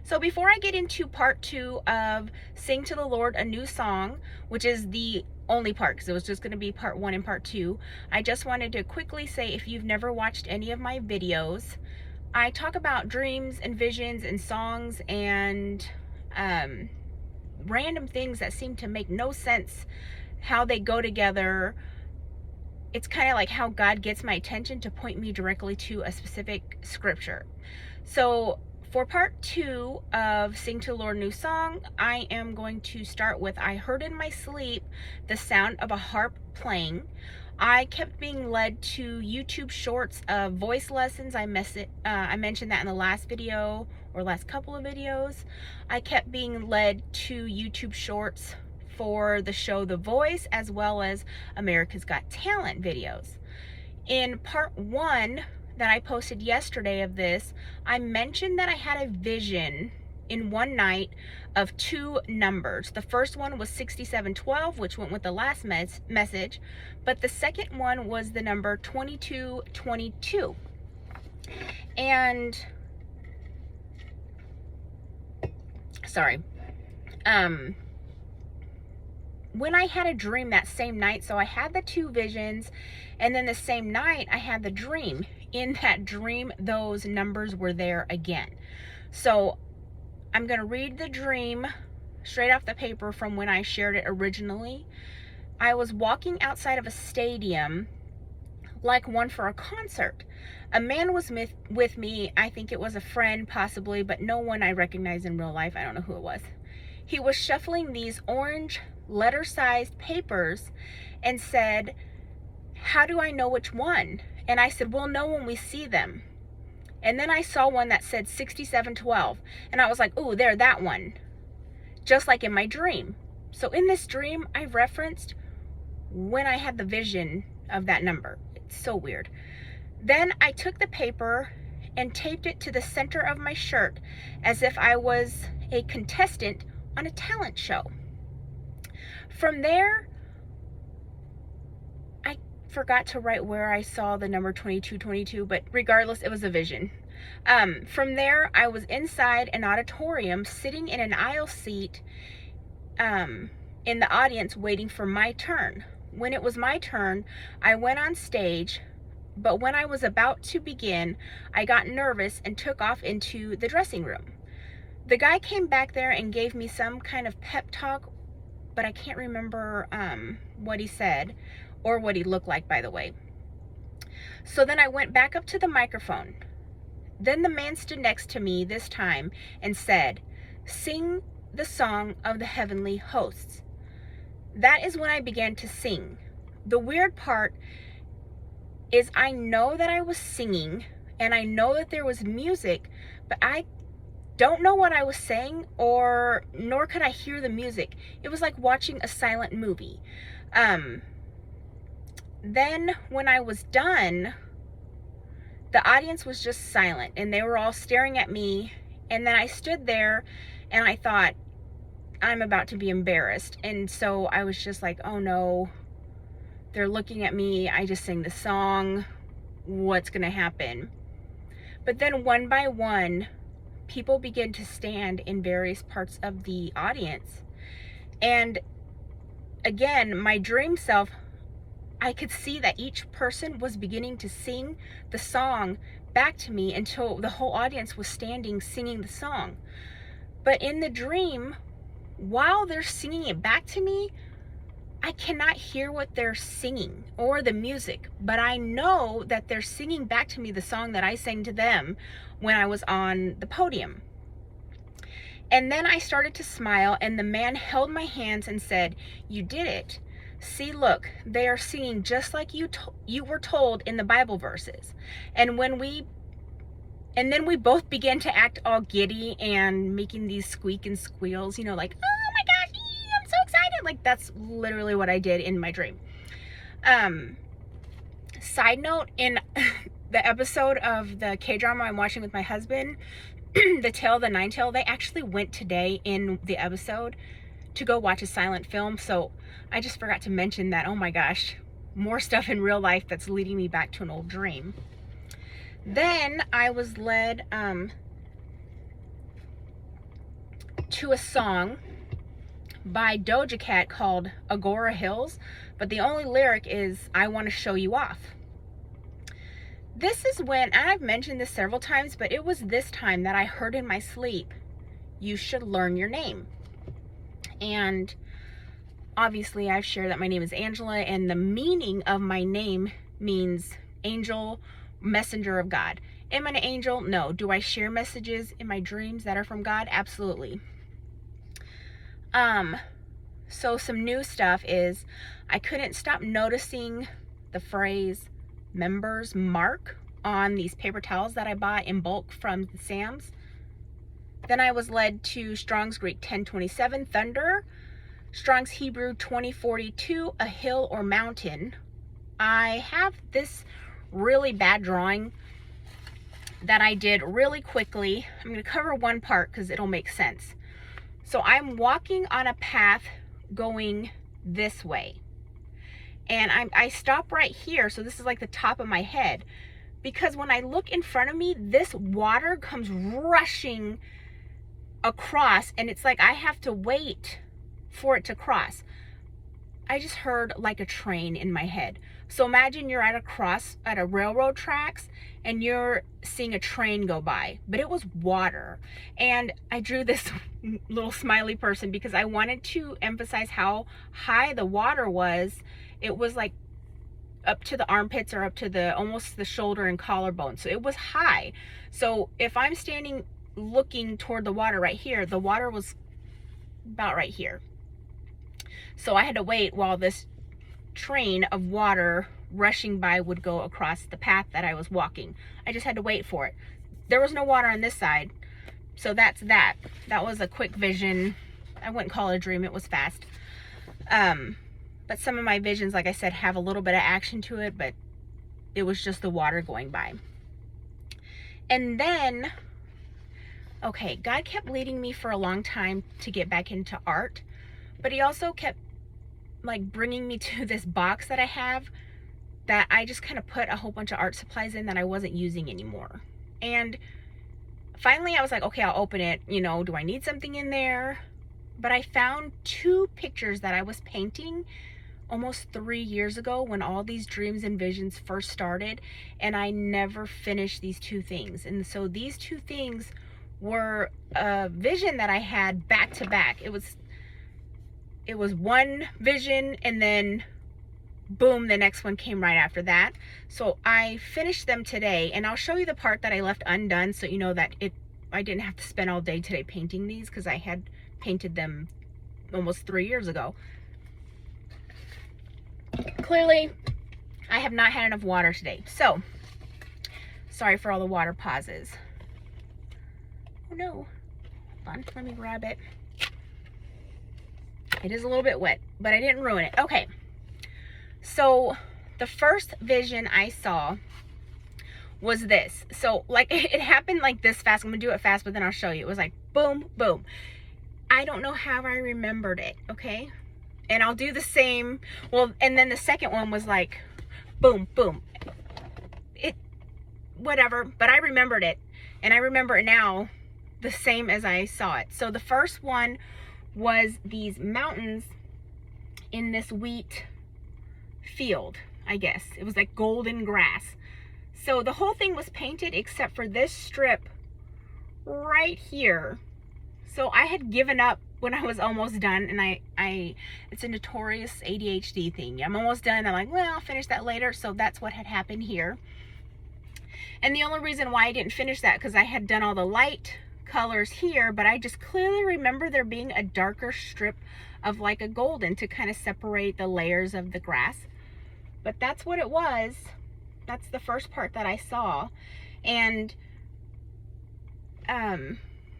So before I get into part 2 of Sing to the Lord a New Song, which is the only part because it was just going to be part 1 and part 2, I just wanted to quickly say, if you've never watched any of my videos, I talk about dreams and visions and songs and random things that seem to make no sense, how they go together. It's kind of like how God gets my attention to point me directly to a specific scripture. So for part 2 of Sing to the Lord New Song, I am going to start with I heard in my sleep the sound of a harp playing. I kept being led to YouTube shorts of voice lessons. I mentioned that in the last video or last couple of videos. I kept being led to YouTube shorts for the show The Voice, as well as America's Got Talent videos. In part 1 that I posted yesterday of this, I mentioned that I had a vision in one night of 2 numbers. The first one was 6712, which went with the last message, but the second one was the number 2222. And sorry, when I had a dream that same night, so I had the 2 visions, and then the same night I had the dream. In that dream, those numbers were there again. So I'm going to read the dream straight off the paper from when I shared it originally. I was walking outside of a stadium, like one for a concert. A man was with me. I think it was a friend possibly, but no one I recognize in real life. I don't know who it was. He was shuffling these orange letter-sized papers and said, "How do I know which one?" And I said, "We'll know when we see them." And then I saw one that said 6712, and I was like, "Oh, there, that one." Just like in my dream. So in this dream, I referenced when I had the vision of that number. It's so weird. Then I took the paper and taped it to the center of my shirt as if I was a contestant on a talent show. From there, I forgot to write where I saw the number 2222, but regardless, it was a vision. From there, I was inside an auditorium, sitting in an aisle seat in the audience, waiting for my turn. When it was my turn, I went on stage, but when I was about to begin, I got nervous and took off into the dressing room. The guy came back there and gave me some kind of pep talk, but I can't remember what he said or what he looked like, by the way. So then I went back up to the microphone. Then the man stood next to me this time and said, "Sing the song of the heavenly hosts." That is when I began to sing. The weird part is I know that I was singing and I know that there was music, but I don't know what I was saying, nor could I hear the music. It was like watching a silent movie. Then when I was done, the audience was just silent and they were all staring at me. And then I stood there and I thought, I'm about to be embarrassed. And so I was just like, oh no, they're looking at me. I just sang the song. What's going to happen? But then one by one, people begin to stand in various parts of the audience. And again, my dream self, I could see that each person was beginning to sing the song back to me until the whole audience was standing singing the song. But in the dream, while they're singing it back to me, I cannot hear what they're singing or the music, but I know that they're singing back to me the song that I sang to them when I was on the podium. And then I started to smile, and the man held my hands and said, "You did it. See, look, they are singing just like you were told in the Bible verses." And then we both began to act all giddy and making these squeak and squeals, like, "Oh my gosh, I'm so excited." Like, that's literally what I did in my dream. Side note, in the episode of the K-drama I'm watching with my husband, The Tale of the Nine Tail, they actually went today in the episode to go watch a silent film. So I just forgot to mention that. Oh my gosh, more stuff in real life that's leading me back to an old dream. Then I was led to a song by Doja Cat called Agora Hills, but the only lyric is, I want to show you off. This is when, and I've mentioned this several times, but it was this time that I heard in my sleep, you should learn your name. And obviously I've shared that my name is Angela, and the meaning of my name means angel, messenger of God. Am I an angel? No. Do I share messages in my dreams that are from God? Absolutely. So some new stuff is, I couldn't stop noticing the phrase members mark on these paper towels that I bought in bulk from Sam's. Then I was led to Strong's Greek 1027, thunder. Strong's Hebrew 2042, a hill or mountain. I have this really bad drawing that I did really quickly. I'm going to cover one part because it'll make sense. So I'm walking on a path going this way. And I stop right here. So this is like the top of my head. Because when I look in front of me, this water comes rushing across. And it's like I have to wait for it to cross. I just heard like a train in my head. So imagine you're at a railroad tracks and you're seeing a train go by, but it was water. And I drew this little smiley person because I wanted to emphasize how high the water was. It was like up to the armpits or up to the almost the shoulder and collarbone. So it was high. So if I'm standing looking toward the water right here, the water was about right here. So I had to wait while this train of water rushing by would go across the path that I was walking. I just had to wait for it. There was no water on this side. So that's that. That was a quick vision. I wouldn't call it a dream. It was fast. But some of my visions, like I said, have a little bit of action to it, but it was just the water going by. And then, okay, God kept leading me for a long time to get back into art, but he also kept like bringing me to this box that I have that I just kind of put a whole bunch of art supplies in that I wasn't using anymore. And finally I was like, okay, I'll open it. You know, do I need something in there? But I found 2 pictures that I was painting almost 3 years ago when all these dreams and visions first started, and I never finished these 2 things. And so these 2 things were a vision that I had back to back. It was one vision, and then boom, the next one came right after that. So I finished them today, and I'll show you the part that I left undone so you know that I didn't have to spend all day today painting these because I had painted them almost 3 years ago. Clearly, I have not had enough water today. So, sorry for all the water pauses. Oh no. Hold on, let me grab it. It is a little bit wet, but I didn't ruin it. Okay. So, the first vision I saw was this. So, like, it happened like this fast. I'm going to do it fast, but then I'll show you. It was like, boom, boom. I don't know how I remembered it, okay? And I'll do the same. Well, and then the second one was like, boom, boom. Whatever, but I remembered it. And I remember it now the same as I saw it. So the first one was these mountains in this wheat field, I guess. It was like golden grass. So the whole thing was painted except for this strip right here. So I had given up when I was almost done, and it's a notorious ADHD thing. I'm almost done. I'm like, well, I'll finish that later. So that's what had happened here. And the only reason why I didn't finish that, because I had done all the light colors here, but I just clearly remember there being a darker strip of like a golden to kind of separate the layers of the grass. But that's what it was. That's the first part that I saw. And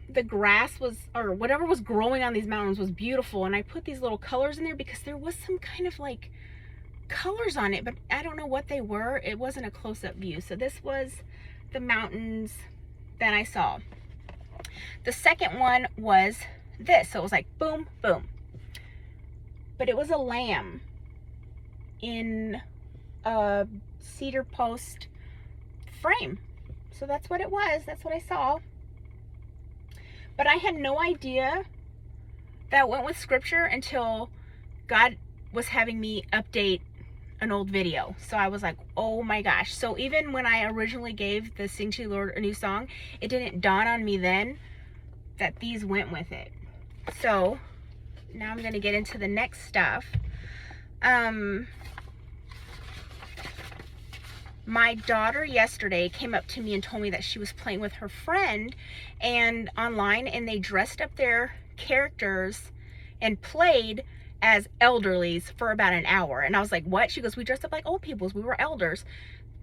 the grass was, or whatever was growing on these mountains was beautiful. And I put these little colors in there because there was some kind of like colors on it, but I don't know what they were. It wasn't a close-up view. So this was the mountains that I saw. The second one was this. So it was like boom, boom. But it was a lamb in a cedar post frame. So that's what it was. That's what I saw. But I had no idea that went with scripture until God was having me update an old video. So I was like, oh my gosh. So even when I originally gave the Sing to the Lord a New Song, it didn't dawn on me then that these went with it. So now I'm going to get into the next stuff. My daughter yesterday came up to me and told me that she was playing with her friend and online, and they dressed up their characters and played as elderlies for about an hour. And I was like, what? She goes, we dressed up like old peoples. We were elders.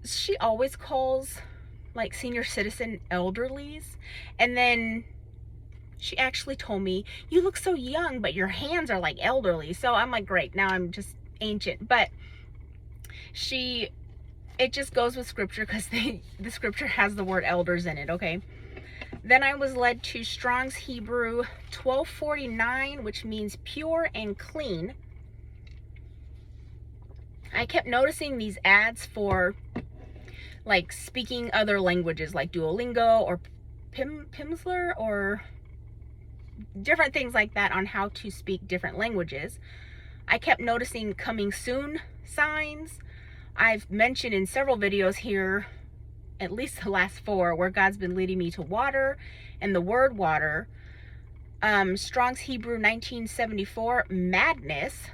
She always calls like senior citizen elderlies. And then she actually told me, you look so young, but your hands are like elderly. So I'm like, great, now I'm just ancient. But it just goes with scripture because the scripture has the word elders in it, okay? Then I was led to Strong's Hebrew 1249, which means pure and clean. I kept noticing these ads for like speaking other languages like Duolingo or Pimsleur or different things like that on how to speak different languages. I kept noticing coming soon signs. I've mentioned in several videos here, at least the last 4, where God's been leading me to water and the word water. Strong's Hebrew 1974, madness.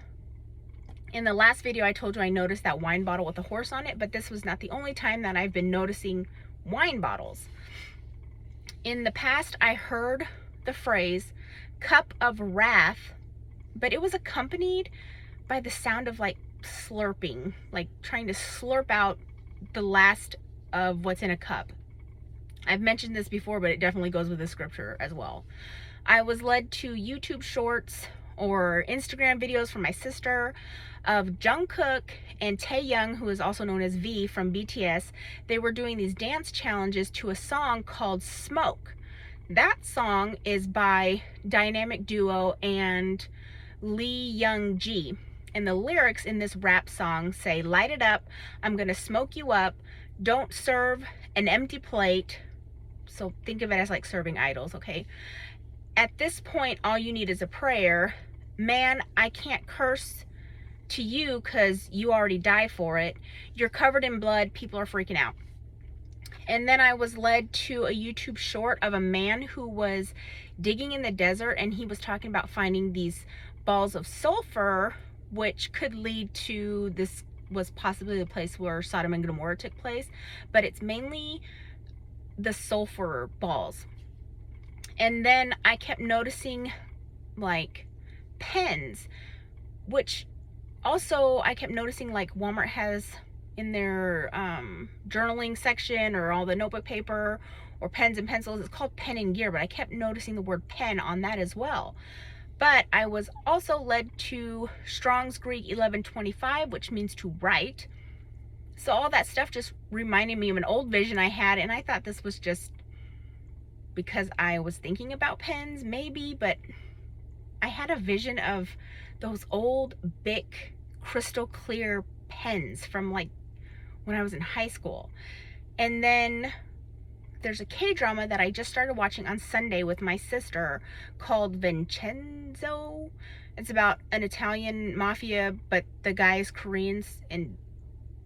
In the last video I told you I noticed that wine bottle with a horse on it, but this was not the only time that I've been noticing wine bottles. In the past I heard the phrase cup of wrath, but it was accompanied by the sound of like slurping, like trying to slurp out the last of what's in a cup. I've mentioned this before, but it definitely goes with the scripture as well. I was led to YouTube shorts or Instagram videos from my sister of Jungkook and Taehyung, who is also known as V from BTS. They were doing these dance challenges to a song called Smoke. That song is by dynamic duo and Lee Young-ji. And the lyrics in this rap song say, light it up, I'm gonna smoke you up, don't serve an empty plate. So think of it as like serving idols, okay? At this point, all you need is a prayer. Man, I can't curse to you because you already died for it. You're covered in blood, people are freaking out. And then I was led to a YouTube short of a man who was digging in the desert, and he was talking about finding these balls of sulfur, which could lead to, this was possibly the place where Sodom and Gomorrah took place, but it's mainly the sulfur balls. And then I kept noticing like pens, which also I kept noticing like Walmart has in their journaling section or all the notebook paper or pens and pencils. It's called Pen and Gear, but I kept noticing the word pen on that as well. But I was also led to Strong's Greek 1125, which means to write. So all that stuff just reminded me of an old vision I had, and I thought this was just because I was thinking about pens, maybe, but I had a vision of those old Bic crystal clear pens from like when I was in high school. And then there's a K-drama that I just started watching on Sunday with my sister called Vincenzo. It's about an Italian mafia, but the guy is Korean and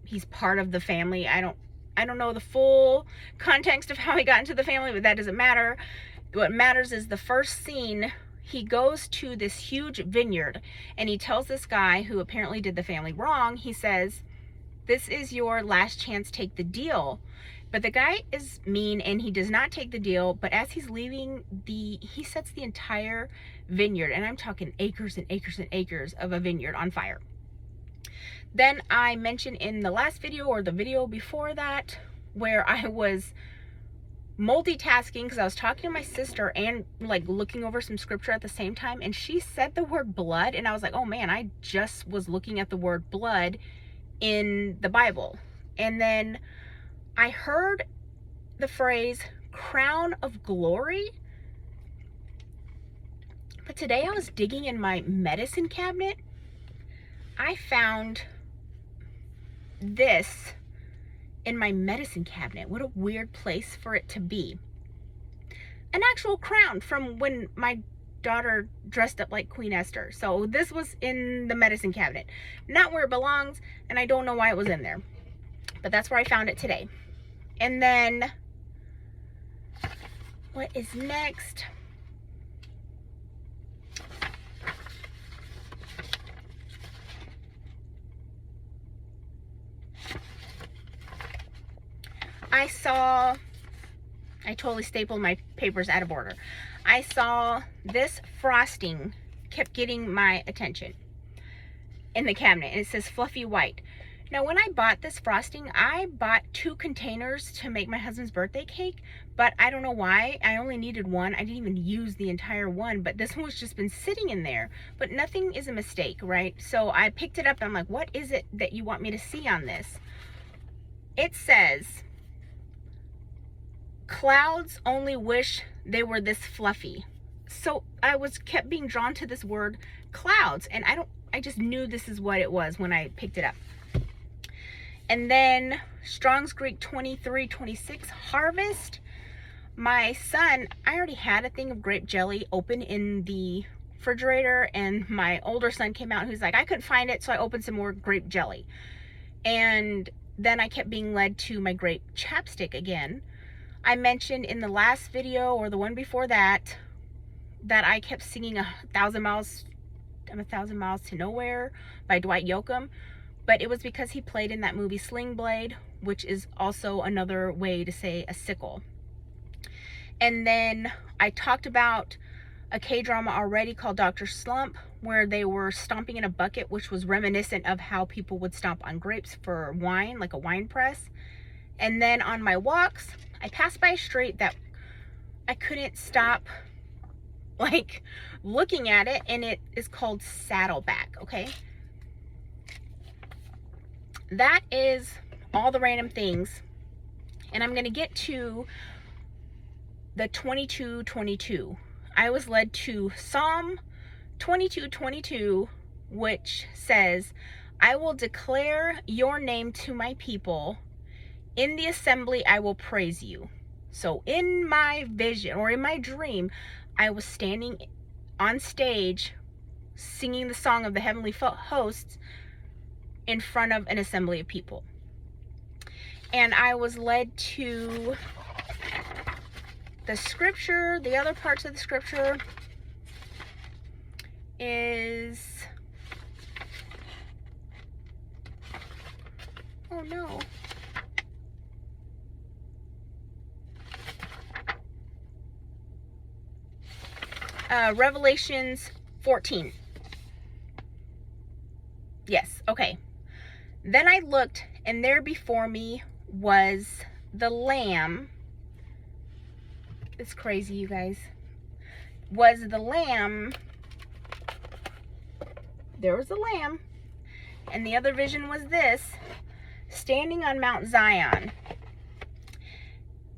he's part of the family. I don't know the full context of how he got into the family, but that doesn't matter. What matters is the first scene, he goes to this huge vineyard and he tells this guy who apparently did the family wrong, he says, this is your last chance, take the deal. But the guy is mean and he does not take the deal, but as he's leaving, he sets the entire vineyard, and I'm talking acres and acres and acres of a vineyard, on fire. Then I mentioned in the last video or the video before that where I was multitasking because I was talking to my sister and like looking over some scripture at the same time, and she said the word blood, and I was like, oh man, I just was looking at the word blood in the Bible. And then I heard the phrase crown of glory. But today I was digging in my medicine cabinet. I found this in my medicine cabinet. What a weird place for it to be. An actual crown from when my daughter dressed up like Queen Esther. So this was in the medicine cabinet. Not where it belongs, and I don't know why it was in there. But that's where I found it today. And then, what is next? I totally stapled my papers out of order. I saw this frosting kept getting my attention in the cabinet, and it says Fluffy White. Now, when I bought this frosting, I bought 2 containers to make my husband's birthday cake, but I don't know why. I only needed one. I didn't even use the entire one, but this one's just been sitting in there. But nothing is a mistake, right? So I picked it up, and I'm like, what is it that you want me to see on this? It says, clouds only wish they were this fluffy. So I kept being drawn to this word clouds, and I just knew this is what it was when I picked it up. And then Strong's Greek 2326 Harvest. My son, I already had a thing of grape jelly open in the refrigerator, and my older son came out and he's like, I couldn't find it, so I opened some more grape jelly. And then I kept being led to my grape chapstick again. I mentioned in the last video, or the one before that, that I kept singing I'm a thousand miles to nowhere by Dwight Yoakam, but it was because he played in that movie Sling Blade, which is also another way to say a sickle. And then I talked about a K-drama already called Dr. Slump, where they were stomping in a bucket, which was reminiscent of how people would stomp on grapes for wine, like a wine press. And then on my walks, I passed by a street that I couldn't stop like looking at it, and it is called Saddleback, okay? That is all the random things, and I'm gonna get to the 22:22. I was led to Psalm 22:22, which says, I will declare your name to my people. In the assembly, I will praise you. So in my vision, or in my dream, I was standing on stage singing the song of the heavenly hosts in front of an assembly of people. And I was led to the scripture. The other parts of the scripture is, oh no. Revelations 14. Yes, okay. Then I looked, and there before me was the Lamb. It's crazy, you guys. Was the Lamb. There was the Lamb. And the other vision was this, standing on Mount Zion.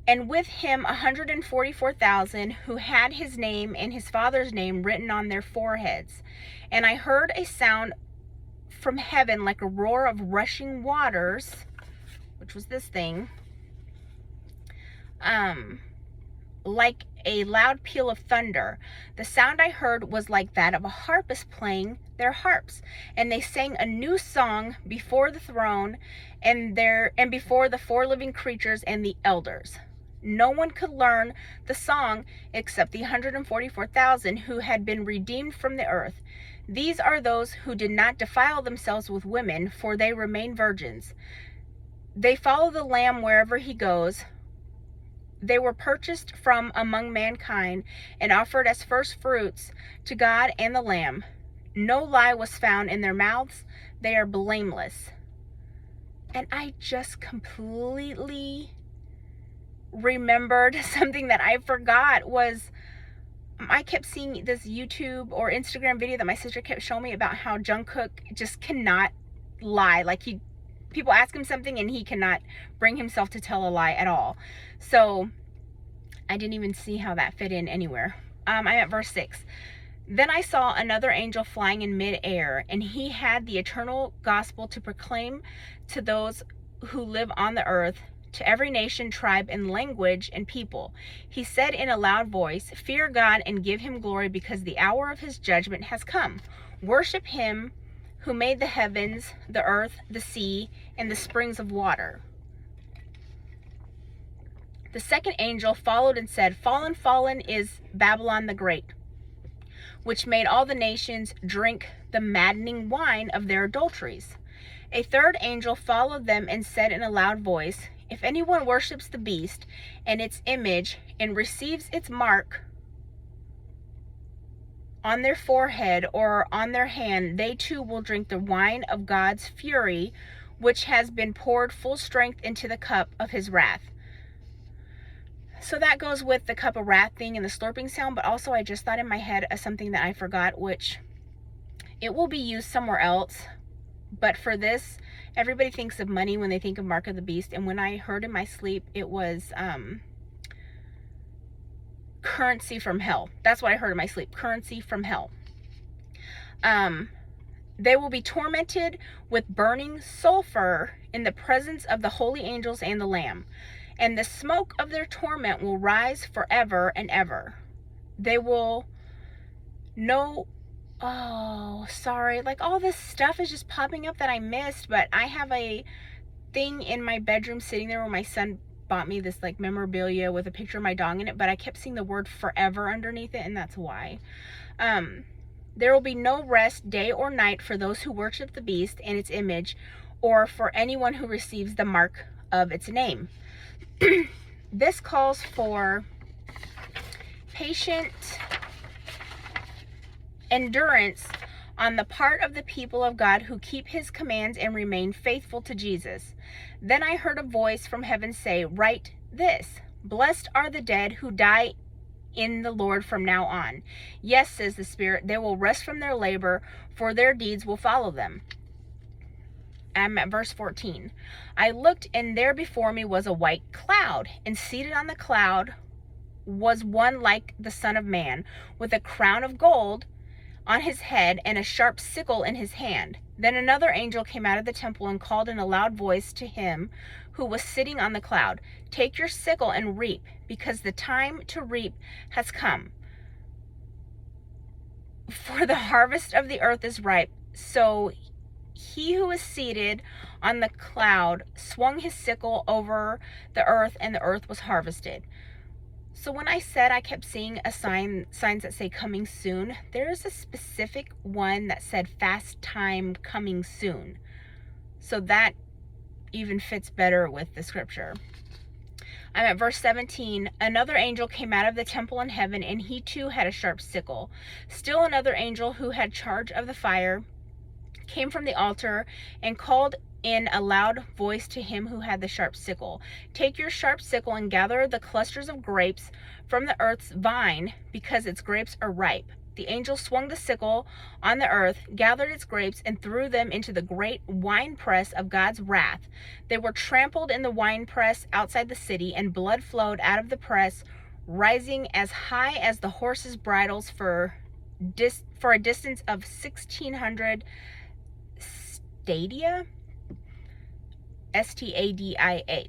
And with him 144,000 who had his name and his father's name written on their foreheads. And I heard a sound from heaven like a roar of rushing waters, which was this thing, like a loud peal of thunder. The sound I heard was like that of a harpist playing their harps, and they sang a new song before the throne and before the 4 living creatures and the elders. No one could learn the song except the 144,000 who had been redeemed from the earth. These are those who did not defile themselves with women, for they remain virgins. They follow the Lamb wherever he goes. They were purchased from among mankind and offered as first fruits to God and the Lamb. No lie was found in their mouths. They are blameless. And I just completely remembered something that I forgot was, I kept seeing this YouTube or Instagram video that my sister kept showing me about how Jungkook just cannot lie. Like people ask him something and he cannot bring himself to tell a lie at all. So I didn't even see how that fit in anywhere. I'm at verse 6. Then I saw another angel flying in mid-air, and he had the eternal gospel to proclaim to those who live on the earth, to every nation, tribe, and language and people. He said in a loud voice, "Fear God and give him glory, because the hour of his judgment has come. Worship him who made the heavens, the earth, the sea, and the springs of water." The second angel followed and said, "Fallen, fallen is Babylon the Great, which made all the nations drink the maddening wine of their adulteries." A third angel followed them and said in a loud voice, "If anyone worships the beast and its image and receives its mark on their forehead or on their hand, they too will drink the wine of God's fury, which has been poured full strength into the cup of his wrath." So that goes with the cup of wrath thing and the slurping sound, but also I just thought in my head of something that I forgot, which it will be used somewhere else. But for this, everybody thinks of money when they think of Mark of the Beast. And when I heard in my sleep, it was currency from hell. That's what I heard in my sleep, currency from hell. They will be tormented with burning sulfur in the presence of the holy angels and the Lamb. And the smoke of their torment will rise forever and ever. They will know... Oh, sorry. Like, all this stuff is just popping up that I missed, but I have a thing in my bedroom sitting there where my son bought me this, like, memorabilia with a picture of my dog in it, but I kept seeing the word forever underneath it, and that's why. There will be no rest day or night for those who worship the beast and its image, or for anyone who receives the mark of its name. This calls for patient endurance on the part of the people of God who keep his commands and remain faithful to Jesus. Then I heard a voice from heaven say, "Write this: Blessed are the dead who die in the Lord from now on. Yes, says the Spirit, they will rest from their labor, for their deeds will follow them." I'm at verse 14. I looked, and there before me was a white cloud, and seated on the cloud was one like the Son of Man, with a crown of gold on his head and a sharp sickle in his hand. Then another angel came out of the temple and called in a loud voice to him who was sitting on the cloud, "Take your sickle and reap, because the time to reap has come. For the harvest of the earth is ripe." So he who was seated on the cloud swung his sickle over the earth, and the earth was harvested. So when I said I kept seeing signs that say coming soon, there is a specific one that said fast time coming soon. So that even fits better with the scripture. I'm at verse 17. Another angel came out of the temple in heaven, and he too had a sharp sickle. Still another angel who had charge of the fire came from the altar and called in a loud voice to him who had the sharp sickle, "Take your sharp sickle and gather the clusters of grapes from the earth's vine, because its grapes are ripe." The angel swung the sickle on the earth, gathered its grapes, and threw them into the great winepress of God's wrath. They were trampled in the winepress outside the city, and blood flowed out of the press, rising as high as the horses' bridles for a distance of 1,600 stadia. Stadia.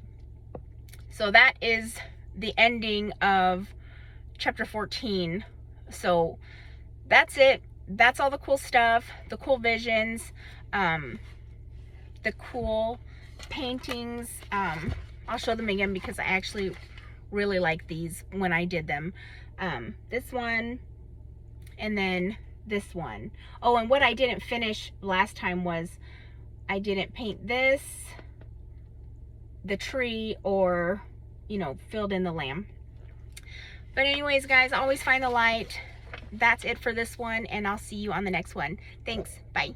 So that is the ending of chapter 14. So that's it. That's all the cool stuff, the cool visions, the cool paintings. I'll show them again because I actually really like these when I did them. This one, and then this one. Oh, and what I didn't finish last time was I didn't paint this, the tree, or, filled in the lamb. But anyways, guys, always find the light. That's it for this one, and I'll see you on the next one. Thanks. Bye.